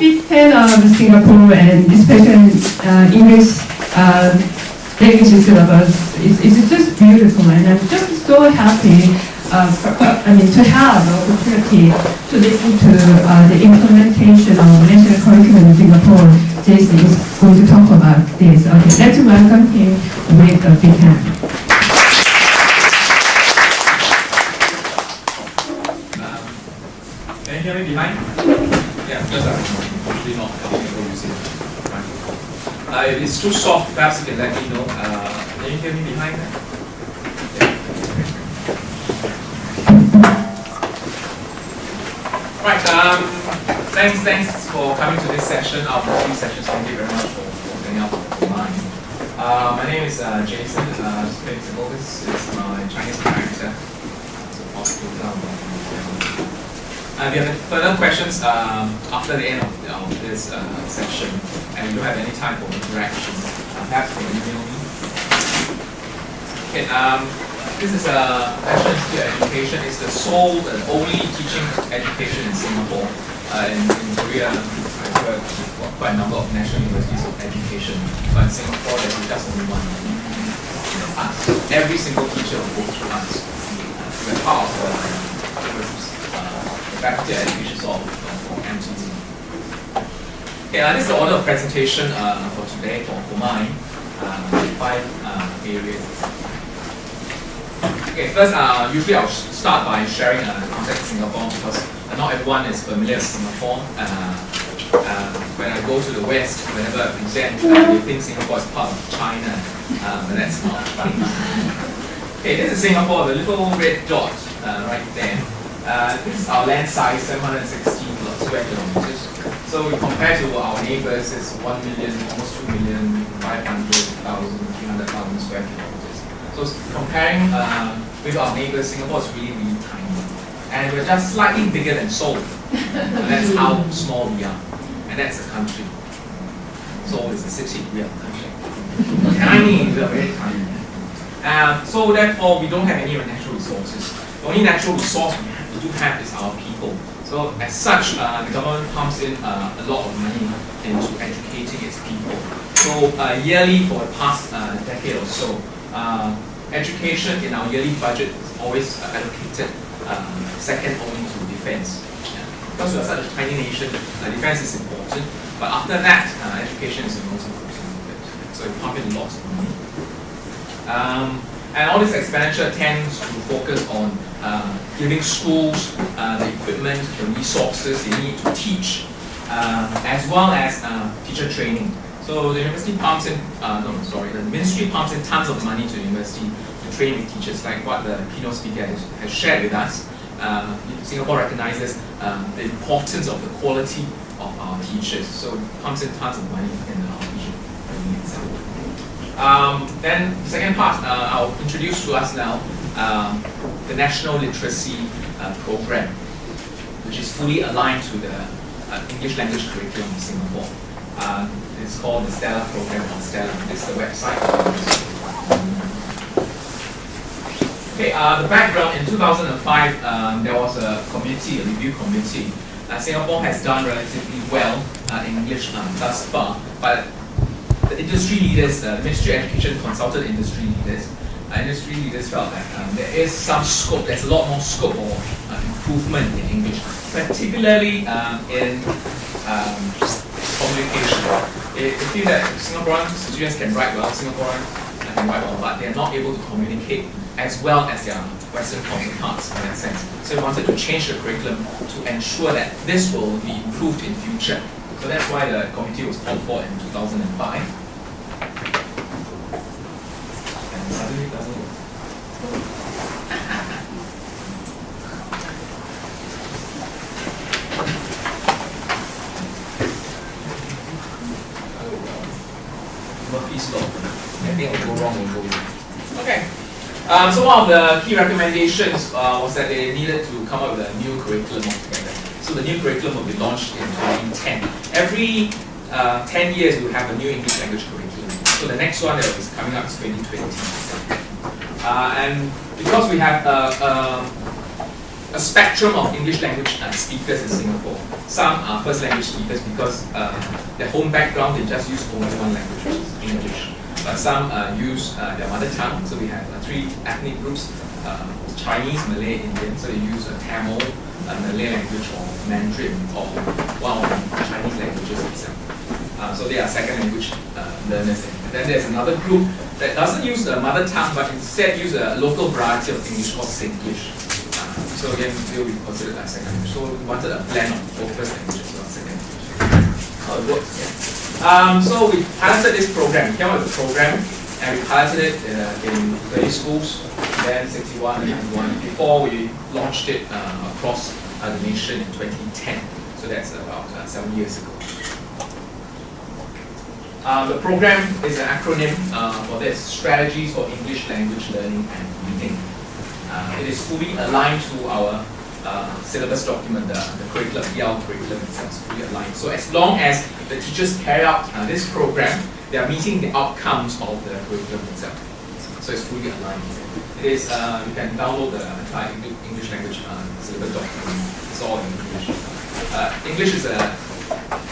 big fan of Singapore and especially English language syllabus. It's just beautiful, and I'm just so happy. To have the opportunity to listen to the implementation of national curriculum in Singapore. Jason is going to talk about this. Okay, let's welcome him with a big hand. Can you hear me behind? Yeah, just usually not using it. If it's too soft, perhaps you can let me know. Can you hear me behind that? Right, thanks for coming to this session of the 3 sessions. Thank you very much for opening up mine. My name is Jason. This is my Chinese character. So possible down. If you have further questions after the end of this session, and you don't have any time for interaction, perhaps you can email me. Okay, this is National Institute of Education. It's the sole and only teaching education in Singapore. In Korea, I've worked with quite a number of national universities of education, but in Singapore, there's just only one. Us. Every single teacher will go through us. We're part of the Faculty of Education sort of entity. Okay, this is the order of presentation for today, for mine. 5 areas. Okay, first, usually I'll start by sharing the context of Singapore because not everyone is familiar with Singapore. When I go to the West, whenever I present, they think Singapore is part of China, but that's not right. Okay, this is Singapore, the little red dot right there. This is our land size, 716 square kilometers. So we compare to our neighbors, it's 1 million, almost 2 million, 500,000, 300,000 square kilometers. So comparing with our neighbors, Singapore is really, really tiny. And we're just slightly bigger than Seoul. And that's how small we are. And that's a country. Seoul is a city, we are a country. Tiny, we are very tiny. So therefore, we don't have any natural resources. The only natural resource we do have is our people. So as such, the government pumps in a lot of money into educating its people. So yearly for the past decade or so, education in our yearly budget is always allocated second only to defense. Yeah. Because we are such a tiny nation, defense is important, but after that, education is the most important. So we pump in lots of money. And all this expenditure tends to focus on giving schools the equipment, the resources they need to teach, as well as teacher training. So the university pumps in, the ministry pumps in tons of money to the university to train with teachers, like what the keynote speaker has shared with us. Singapore recognizes the importance of the quality of our teachers, so it pumps in tons of money in our teacher training itself. Then the second part, I'll introduce to us now the National Literacy Program, which is fully aligned to the English language curriculum in Singapore. It's called the Stella Program, or Stella. This is the website. Okay, the background, in 2005, there was a committee, a review committee. Singapore has done relatively well in English thus far, but the industry leaders, the Ministry of Education consulted industry leaders. Industry leaders felt that there is some scope, there's a lot more scope for improvement in English, particularly in communication. They feel that Singaporean students can write well, Singaporeans can write well, but they're not able to communicate as well as their Western counterparts in that sense. So we wanted to change the curriculum to ensure that this will be improved in future. So that's why the committee was called for in 2005. And suddenly it doesn't work. Murphy's Law. Anything will go wrong will go wrong. Okay. So one of the key recommendations was that they needed to come up with a new curriculum altogether. So the new curriculum will be launched in 2010. Every 10 years we will have a new English language curriculum. So the next one that is coming up is 2020. And because we have a spectrum of English language speakers in Singapore. Some are first language speakers because their home background, they just use only one language, which is English. But some use their mother tongue. So we have three ethnic groups, Chinese, Malay, Indian. So they use Tamil, Malay language, or Mandarin, or one of the Chinese languages itself. So they are second language learners. And then there's another group that doesn't use the mother tongue, but instead use a local variety of English called Singlish. So again, they will be considered as second language. So we wanted a blend of both first languages and second language. How it works, yeah. So we piloted this program. We came up with a program, and we piloted it in 30 schools, then 61 and 91, before we launched it across the nation in 2010. So that's about 7 years ago. The program is an acronym for this: Strategies for English Language Learning and Reading. It is fully aligned to our syllabus document, the curriculum, EL curriculum itself is fully aligned. So as long as the teachers carry out this program, they are meeting the outcomes of the curriculum itself. So it's fully aligned. It is, you can download the entire English language syllabus document. It's all in English. English is a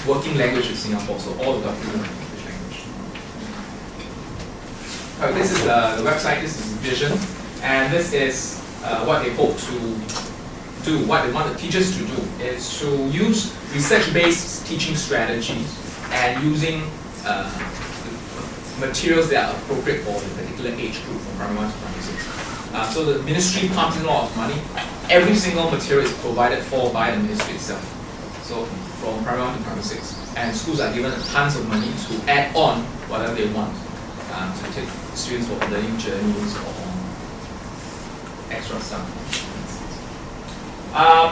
working language in Singapore, so all the documents are in English language. This is the website, this is Vision, and this is what they hope to do. What they want the teachers to do is to use research-based teaching strategies and using materials that are appropriate for the particular age group from primary 1 to primary 6. So the ministry pumps in a lot of money. Every single material is provided for by the ministry itself. So from primary 1 to primary 6. And schools are given tons of money to add on whatever they want to take students for learning journeys or extra stuff.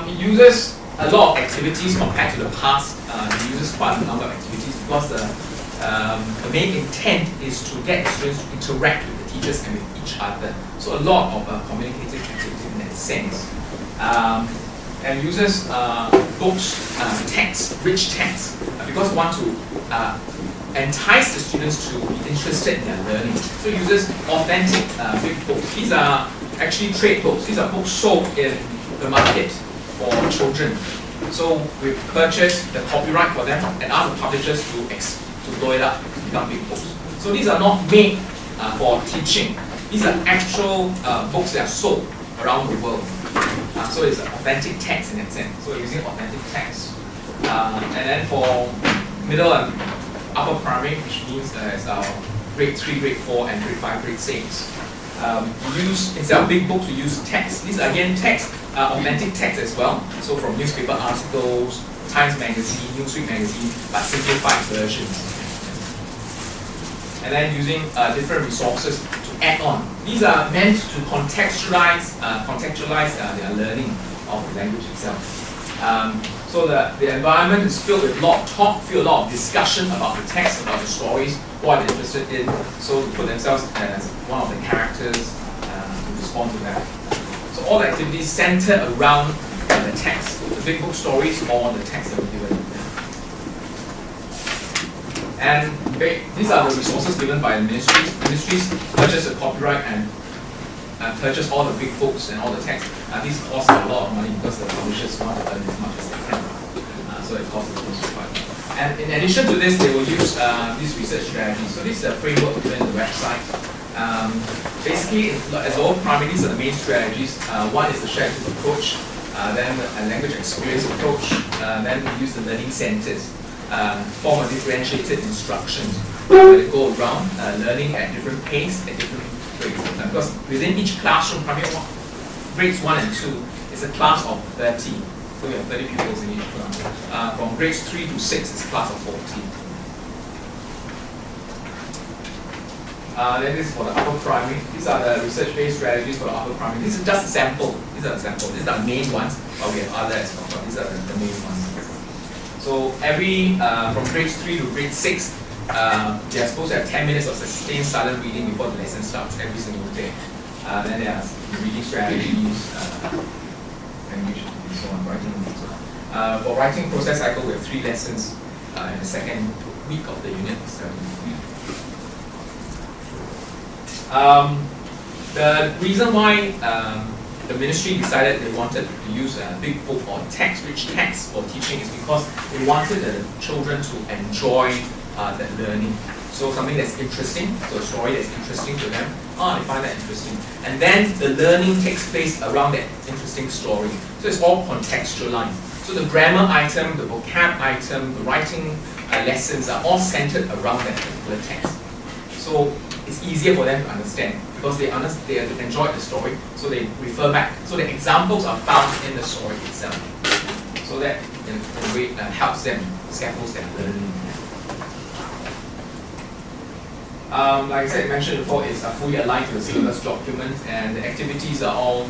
It uses a lot of activities compared to the past. It uses quite a number of activities because the main intent is to get the students to interact with the teachers and with each other. So a lot of communicative activity in that sense. And uses books, texts, rich texts, because we want to entice the students to be interested in their learning. So it uses authentic big books. These are actually trade books. These are books sold in the market for children. So we purchased the copyright for them and asked the publishers to blow it up to become big books. So these are not made for teaching. These are actual books that are sold around the world. So it's an authentic text in that sense. So we're using authentic text. And then for middle and upper primary, which means it's our grade 3, grade 4, and grade 5, grade 6. We use, instead of big books, we use text. These are again text, authentic text as well. So from newspaper articles, Times Magazine, Newsweek Magazine, but simplified versions. And then using different resources to add on. These are meant to contextualize their learning of the language itself. So the environment is filled with a lot of talk, filled with a lot of discussion about the text, about the stories, what they're interested in. So to put themselves as one of the characters to respond to that. So all the activities center around the text, the big book stories, or the text that we're given. And these are the resources given by the ministries. Ministries purchase the copyright and purchase all the big books and all the text. These cost a lot of money because the publishers want to earn as much as they can. So it costs the most quite. And in addition to this, they will use these research strategies. So this is a framework given in the website. Basically, as all primary, these are the main strategies. One is the shared approach, then a language experience approach, then we use the learning centers. Form of differentiated instructions where they go around learning at different pace at different grades. Because within each classroom, primary grades 1 and 2 is a class of 30. So we have 30 pupils in each class. From grades 3 to 6 is a class of 14. Then this is for the upper primary. These are the research-based strategies for the upper primary. This is just a sample. These are the samples. These are the main ones, but we have others, but these are the main ones. So every, from grade 3 to grade 6, they are supposed to have 10 minutes of sustained silent reading before the lesson starts every single day. Then there are reading strategies, language, and so on, writing, and so on. For writing process cycle, we have 3 lessons in the second week of the unit. The reason why the ministry decided they wanted to use a big book or text-rich text for teaching is because they wanted the children to enjoy that learning. So something that's interesting, so a story that's interesting to them, they find that interesting. And then the learning takes place around that interesting story. So it's all contextualized. So the grammar item, the vocab item, the writing lessons are all centered around that particular text. So it's easier for them to understand because they enjoyed the story, so they refer back. So the examples are found in the story itself. So that in a way helps them, scaffolds their learning. Like I said, mentioned before, it's fully aligned to the syllabus document, and the activities are all,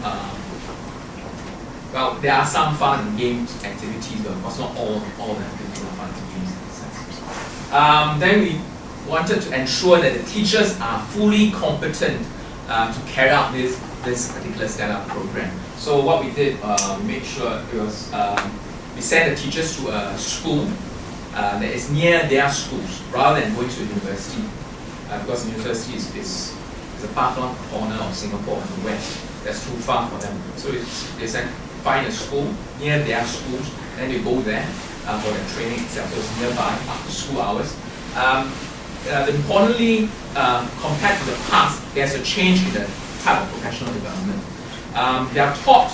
well, there are some fun and games activities, but of course not all the activities are fun and games in a sense. Then we wanted to ensure that the teachers are fully competent to carry out this particular stellar program. So what we did, we made sure it was, we sent the teachers to a school that is near their schools rather than going to a university. Because the university is a far-flung corner of Singapore on the west. That's too far for them. So they find a school near their schools, and then they go there for their training itself. So it's nearby after school hours. Importantly, compared to the past, there's a change in the type of professional development. They are taught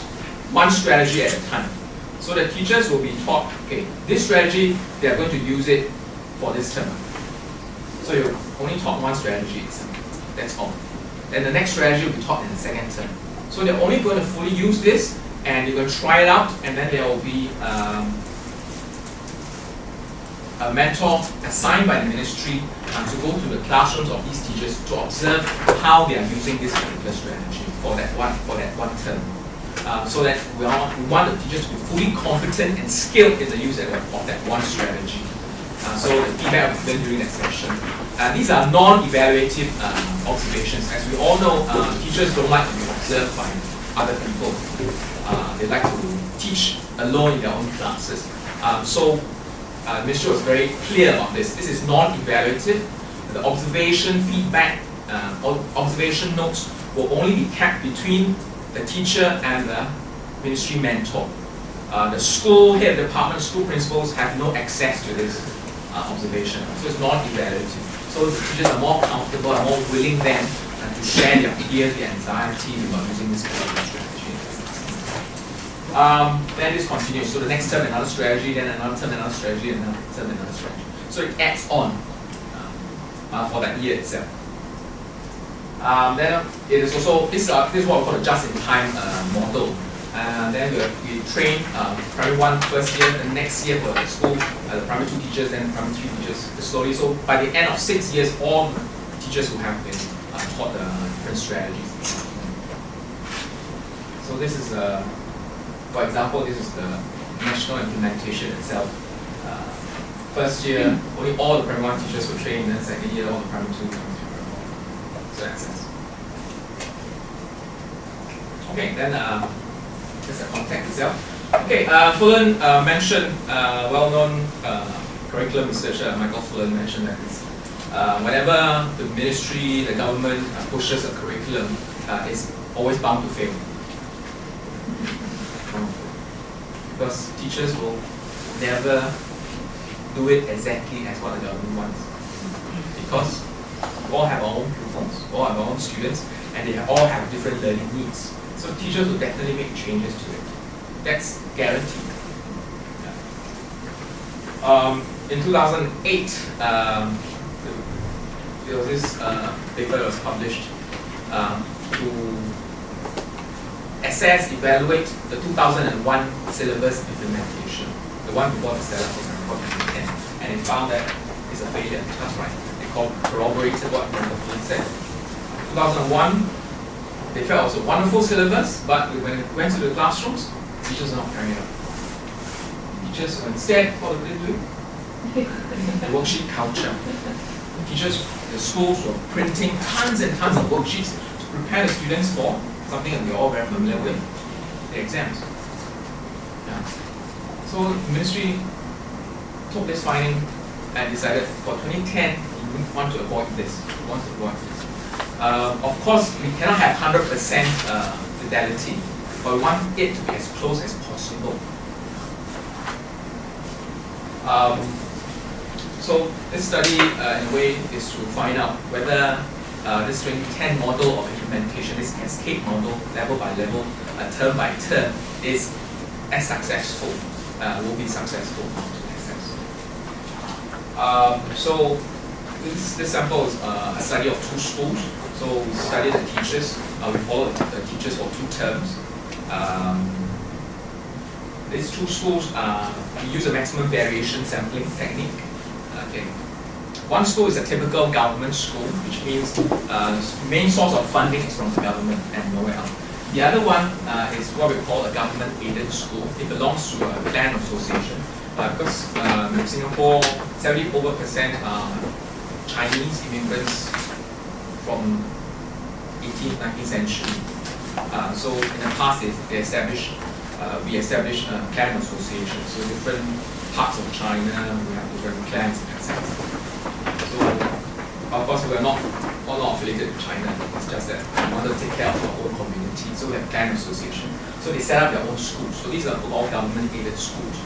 one strategy at a time. So the teachers will be taught, okay, this strategy, they are going to use it for this term. So you're only taught one strategy itself. That's all. Then the next strategy will be taught in the second term. So they're only going to fully use this, and you're going to try it out, and then there will be a mentor assigned by the ministry to go to the classrooms of these teachers to observe how they are using this particular strategy for that one term. So that we want the teachers to be fully competent and skilled in the use of that one strategy. So the feedback was given during that session. These are non-evaluative observations. As we all know, teachers don't like to be observed by other people. They like to teach alone in their own classes. So the ministry was very clear about this. This is non-evaluative. The observation feedback, observation notes will only be kept between the teacher and the ministry mentor. The school head department, school principals have no access to this observation. So it's non-evaluative. So the teachers are more comfortable, are more willing then to share their fears, their anxiety about using this particular strategy. Then this continues. So the next term another strategy, then another term another strategy, and another term another strategy. So it adds on for that year itself. Then it is also this is what we call a just-in-time model. Then we train primary 1 first year, the next year for the school, the primary 2 teachers, then primary 3 teachers slowly. So by the end of 6 years, all the teachers will have been taught the different strategies. So this is, for example, this is the national implementation itself. First year, only all the primary 1 teachers were trained, then second year, all the primary 2, primary 3, primary 4. So that's it. Okay, then just the context itself. Okay, Fullan mentioned, well-known curriculum researcher Michael Fullan mentioned that whenever the ministry, the government pushes a curriculum, it's always bound to fail. Because teachers will never do it exactly as what the government wants. Because we all have our own pupils, we all have our own students, and they all have different learning needs. So teachers will definitely make changes to it. That's guaranteed. Yeah. In 2008, there was this paper that was published to assess, evaluate the 2001 syllabus implementation, the one before the Stellar program called 2010, and it found that it's a failure. That's right. They corroborated what Michael Fullan said. 2001. They felt it was a wonderful syllabus, but when it went to the classrooms, teachers are not carrying it out. Teachers, instead, what did they do? The worksheet culture. Teachers, the schools were printing tons and tons of worksheets to prepare the students for something that we're all very familiar with, the exams. Yeah. So the ministry took this finding and decided for 2010, we want to avoid this. We want to avoid this. Of course, we cannot have 100% fidelity but we want it to be as close as possible. So this study, in a way, is to find out whether this 2010 model of implementation, this cascade model, level by level, term by term, is as successful, will be successful. So this sample is a study of 2 schools. So we studied the teachers. We followed the teachers for 2 terms. These 2 schools, we use a maximum variation sampling technique. Okay. One school is a typical government school, which means main source of funding is from the government and nowhere else. The other one is what we call a government-aided school. It belongs to a clan association because in Singapore, 70% are Chinese immigrants from 18th, 19th century. So in the past, we established a clan association. So different parts of China, we have different clans in that sense. So of course, we are not affiliated with China. It's just that we want to take care of our own community. So we have clan association. So they set up their own schools. So these are all government-aided schools,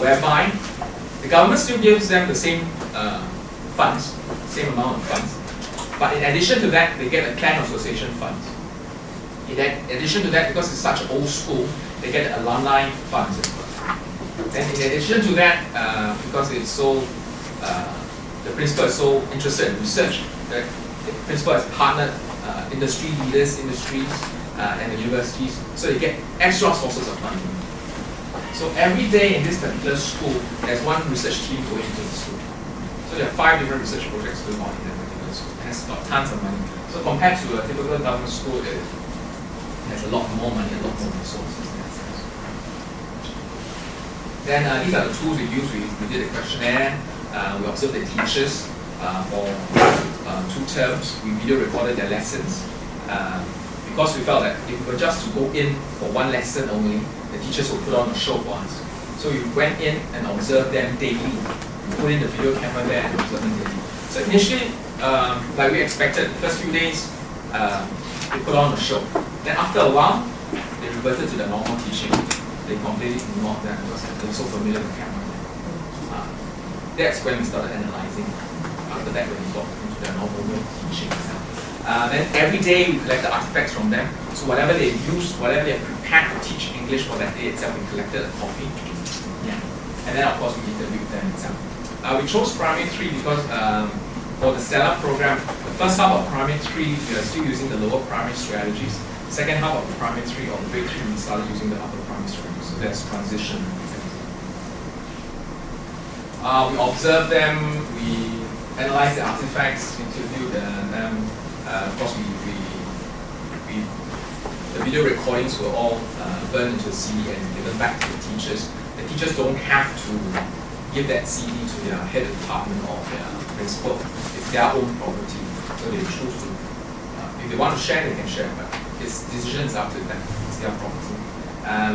whereby the government still gives them the same funds, same amount of funds. But in addition to that, they get a clan association funds. In addition to that, because it's such an old school, they get alumni funds as well. Then in addition to that, because it's so, the principal is so interested in research, the principal has partnered industry leaders, industries, and the universities, so they get extra sources of funding. So every day in this particular school, there's one research team going into the school. So there are 5 different research projects going on in that particular school, and it's got tons of money. So compared to a typical government school, it has a lot more money, a lot more resources in that sense. Then these are the tools we use. We did a questionnaire. We observed the teachers for 2 terms. We video recorded their lessons because we felt that if we were just to go in for 1 lesson only, the teachers will put on a show for us. So we went in and observed them daily. We put in the video camera there and observed them daily. So initially, like we expected, the first few days, they put on a show. Then after a while, they reverted to the normal teaching. They completely ignored that because they were so familiar with camera. That's when we started analyzing. After that, when we got into the normal teaching itself. Then every day we collected artifacts from them. So whatever they used, whatever they prepared to teach English for that day itself, we collected a copy. Yeah. And then of course we interviewed them itself. We chose primary 3 because for the Stellar program, the first half of primary 3, we are still using the lower primary strategies. Second half of the primary 3 or grade 3, we started using the upper primary strategies. So that's transition. We observed them, we analyzed the artifacts, interviewed them. Of course, the video recordings were all burned into a CD and given back to the teachers. The teachers don't have to give that CD to their head of department or their principal. It's their own property, so they choose to. If they want to share, they can share, but it's decisions up to them. It's their property.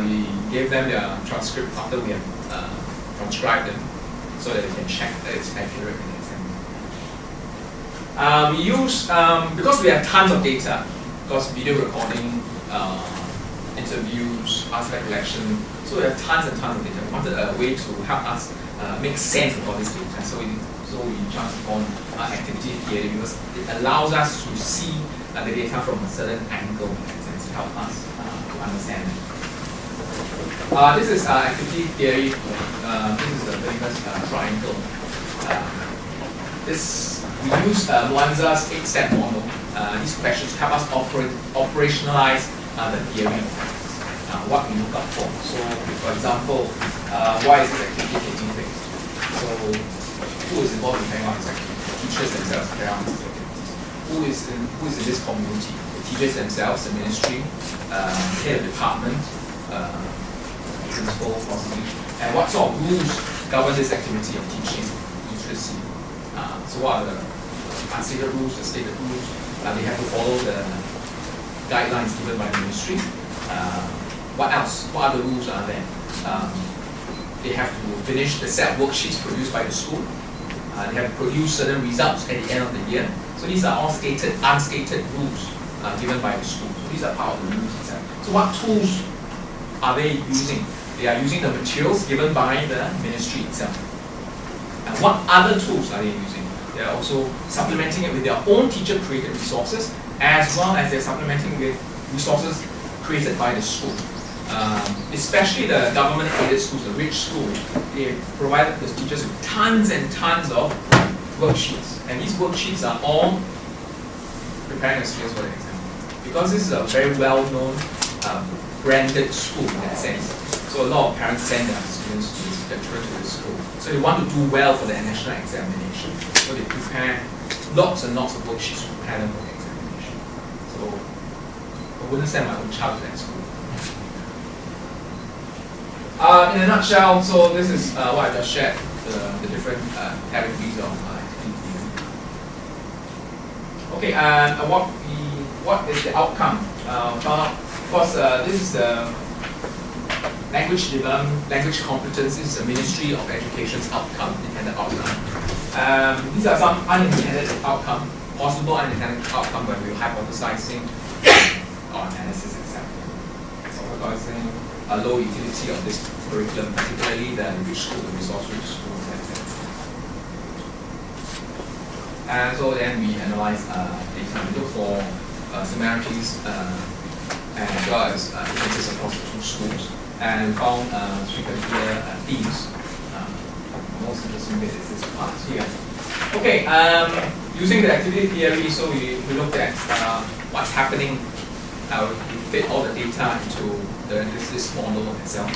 We gave them their transcript after we have transcribed them, so that they can check that it's accurate in the exam. We use, because we have tons of data, because video recording, interviews, artifact collection, so we have tons and tons of data. We wanted a way to help us make sense of all this data. So we chanced upon activity theory because it allows us to see the data from a certain angle in that sense to help us to understand it. This is activity theory. This is the famous triangle. We use Mwanza's 8-step model. These questions help us operationalize the theory. What we look up for. So, for example, why is this activity taking place? So, who is involved in carrying out this activity? The teachers themselves carry out these activities. Who is in this community? The teachers themselves, the ministry, head of department, principal, possibly. And what sort of rules govern this activity of teaching literacy? So what are the unstated rules, the stated rules? They have to follow the guidelines given by the ministry. What else? What other rules are there? They have to finish the set of worksheets produced by the school. They have to produce certain results at the end of the year. So these are all stated, unstated rules given by the school. So these are part of the rules itself. So what tools are they using? They are using the materials given by the ministry itself. And what other tools are they using? They are also supplementing it with their own teacher-created resources, as well as they're supplementing with resources created by the school. Especially the government-aided schools, the rich schools, they provided the teachers with tons and tons of worksheets. And these worksheets are all preparing the students for the exam. Because this is a very well-known branded school in that sense. So a lot of parents send their students to their children to this school. So they want to do well for the national examination. So they prepare lots and lots of worksheets to prepare them for the examination. So I wouldn't send my own child to that school. In a nutshell, so this is what I just shared, the different categories of activity. Okay, and what is the outcome? Of course, this is the language development, language competence. This is the Ministry of Education's outcome, intended outcome. These are some unintended outcome, possible unintended outcome when we're hypothesizing or analysis itself. Hypothesizing a low utility of this curriculum, particularly the rich school, the resource-rich schools, etc. And so then we analyze data. We look for similarities as well as differences across the two schools. And we found three particular themes. Most interesting bit is this part here. Okay, using the activity theory, so we looked at what's happening. We fit all the data into this model itself.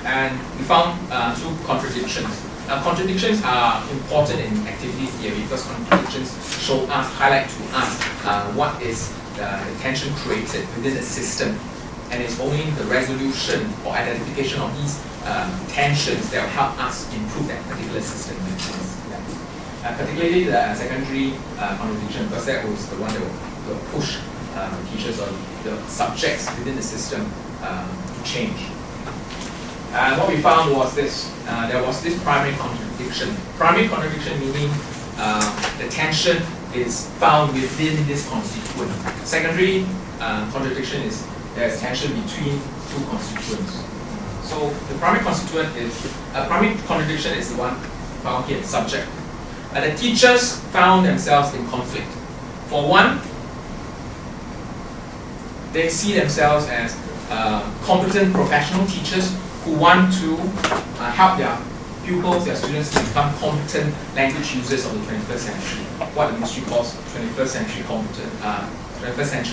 And we found two contradictions. Contradictions are important in activity theory because contradictions highlight to us what is the tension created within the system, and it's only the resolution or identification of these tensions that will help us improve that particular system. Particularly the secondary contradiction, because that was the one that will push teachers or the subjects within the system to change. And what we found was this, there was this primary contradiction. Primary contradiction meaning the tension is found within this constituent. Secondary contradiction is there's tension between two constituents. So the primary constituent is, primary contradiction is the one found here, subject. The teachers found themselves in conflict. For one, they see themselves as competent professional teachers who want to help their pupils, their students to become competent language users of the 21st century. What the ministry calls 21st century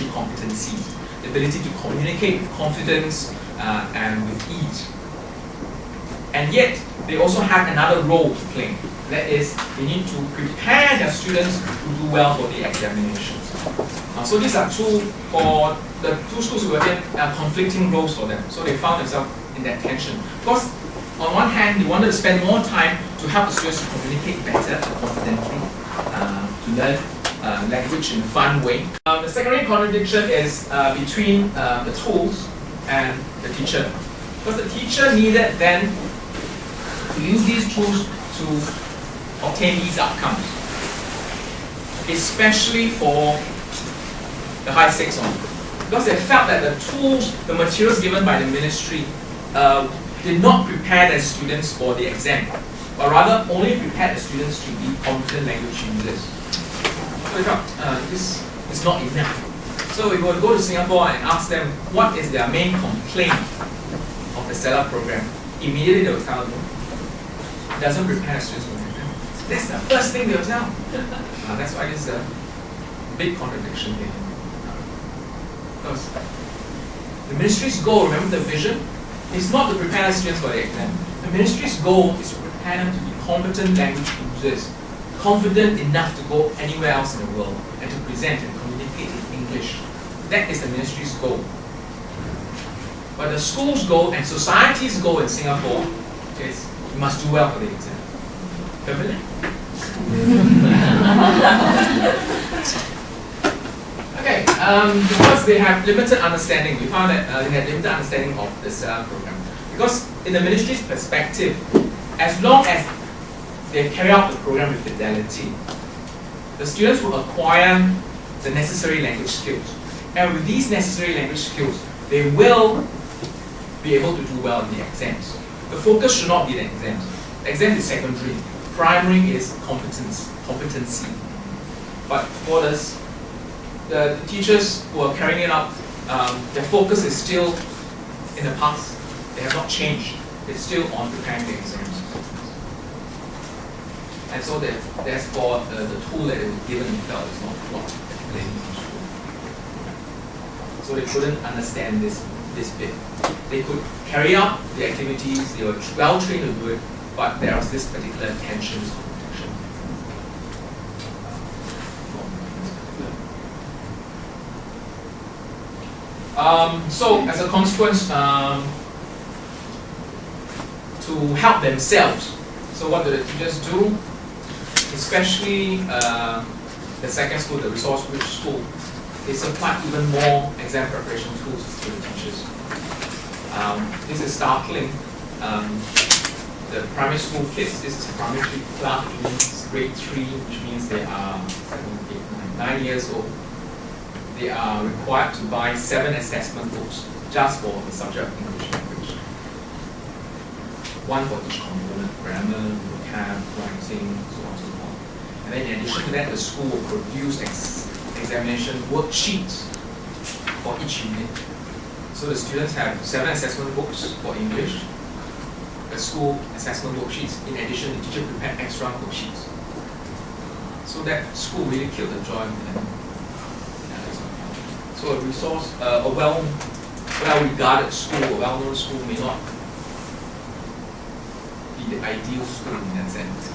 competencies. The ability to communicate with confidence and with ease. And yet, they also have another role to play. That is, they need to prepare their students to do well for the examinations. So these are two, for the two schools who were in conflicting roles for them. So they found themselves in that tension. Because on one hand, they wanted to spend more time to help the students to communicate better, confidently, to learn language in a fun way. The secondary contradiction is between the tools and the teacher. Because the teacher needed then to use these tools to obtain these outcomes, especially for the high stakes one. Because they felt that the tools, the materials given by the ministry did not prepare their students for the exam, but rather only prepared the students to be competent language users. So they felt this is not enough. So we will go to Singapore and ask them what is their main complaint of the STELLA program. Immediately they will tell them, it doesn't prepare students for the exam. That's the first thing they will tell. That's why this is a big contradiction here. Because the ministry's goal, remember the vision, is not to prepare students for the exam. The ministry's goal is to prepare them to be competent language users, confident enough to go anywhere else in the world and to present and communicate in English. That is the ministry's goal. But the school's goal and society's goal in Singapore is you must do well for the exam. Familiar? Okay, because they have limited understanding, we found that they had limited understanding of the STELLA program. Because in the ministry's perspective, as long as they carry out the program with fidelity. The students will acquire the necessary language skills. And with these necessary language skills, they will be able to do well in the exams. The focus should not be the exams. The exam is secondary. Primary is competency. But for this, the teachers who are carrying it out, their focus is still in the past. They have not changed. It's still on preparing the exams. And so therefore, the tool that they were given in felt is not particularly useful. So they couldn't understand this bit. They could carry out the activities, they were well trained to do it, but there was this particular tension, this competition. So as a consequence, to help themselves, so what do the teachers do? Especially the second school, the resource-rich school, they supply even more exam preparation tools to the teachers. This is startling. The primary school kids, this is primary 3 class, which means grade 3, which means they are 7, 8, 9 years old. They are required to buy 7 assessment books just for the subject of English language. One for each component, grammar, vocab, writing, so on and so forth. And then in addition to that, the school will produce examination worksheets for each unit. So the students have 7 assessment books for English, the school assessment worksheets. In addition, the teacher prepared extra worksheets. So that school really killed the joy of them. So a resource, a well-regarded school, a well-known school may not be the ideal school in that sense.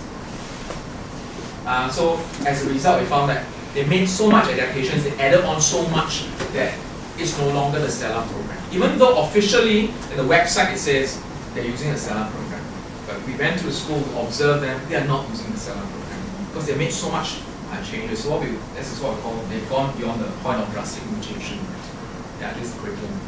So as a result, we found that they made so much adaptations, they added on so much that it's no longer the Stellar program. Even though officially in the website it says they're using the Stellar program, but we went to the school to observe them, they are not using the Stellar program because they made so much changes. So this is what we call, they've gone beyond the point of drastic mutation. Yeah, this is curriculum.